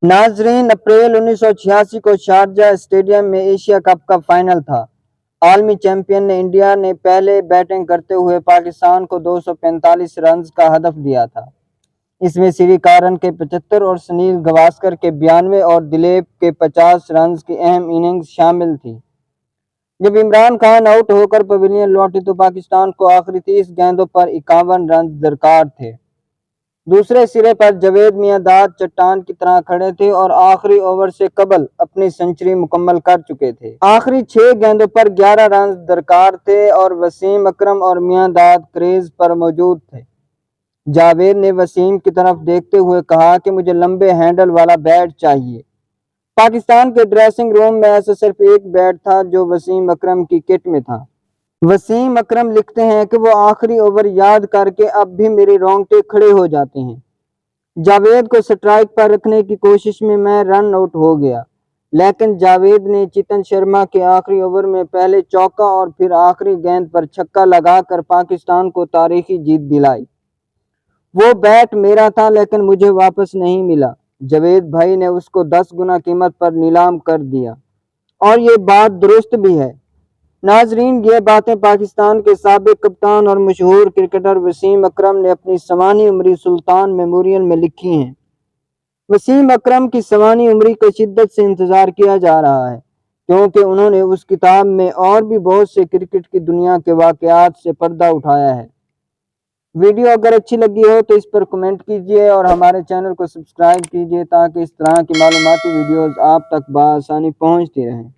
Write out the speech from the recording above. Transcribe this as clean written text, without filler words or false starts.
नाजरीन, अप्रैल 1986 को Sharjah stadium में एशिया कप का फाइनल था। आलमी चैंपियन इंडिया ने पहले बैटिंग करते हुए पाकिस्तान को 245 रन का हदफ दिया था। इसमें श्रीकारन के 75 और सुनील गावस्कर के 92 और दिलीप के 50 रन की अहम इनिंग्स शामिल थी। जब इमरान खान आउट होकर पवेलियन लौटे तो पाकिस्तान को आखिरी 30 गेंदों पर 51 रन दरकार थे। दूसरे सिरे पर जावेद मियांदाद चट्टान की तरह खड़े थे और आखिरी ओवर से कबल अपनी सेंचुरी मुकम्मल कर चुके थे। आखिरी 6 गेंदों पर 11 रन दरकार थे और वसीम अकरम और मियांदाद क्रीज पर मौजूद थे। जावेद ने वसीम की तरफ देखते हुए कहा कि मुझे लंबे हैंडल वाला बैट चाहिए। पाकिस्तान के ड्रेसिंग रूम में ऐसा सिर्फ एक बैट था जो वसीम अकरम की किट में था। वसीम अकरम लिखते हैं कि वो आखिरी ओवर याद करके अब भी मेरे रोंगटे खड़े हो जाते हैं। जावेद को स्ट्राइक पर रखने की कोशिश में मैं रन आउट हो गया, लेकिन जावेद ने चेतन शर्मा के आखिरी ओवर में पहले चौका और फिर आखिरी गेंद पर छक्का लगाकर पाकिस्तान को तारीखी जीत दिलाई। वो बैट मेरा था लेकिन मुझे वापस नहीं मिला। जावेद भाई ने उसको 10 गुना कीमत पर नीलाम कर दिया और ये बात दुरुस्त भी है। नाजरीन, ये बातें पाकिस्तान के साबिक कप्तान और मशहूर क्रिकेटर वसीम अकरम ने अपनी सवानी उम्री सुल्तान मेमोरियल में लिखी हैं। वसीम अकरम की सवानी उम्री को शिद्दत से इंतजार किया जा रहा है क्योंकि उन्होंने उस किताब में और भी बहुत से क्रिकेट की दुनिया के वाकयात से पर्दा उठाया है। वीडियो अगर अच्छी लगी हो तो इस पर कमेंट कीजिए और हमारे चैनल को सब्सक्राइब कीजिए ताकि इस तरह की मालूमाती वीडियोस आप तक बआसानी पहुंचती रहें।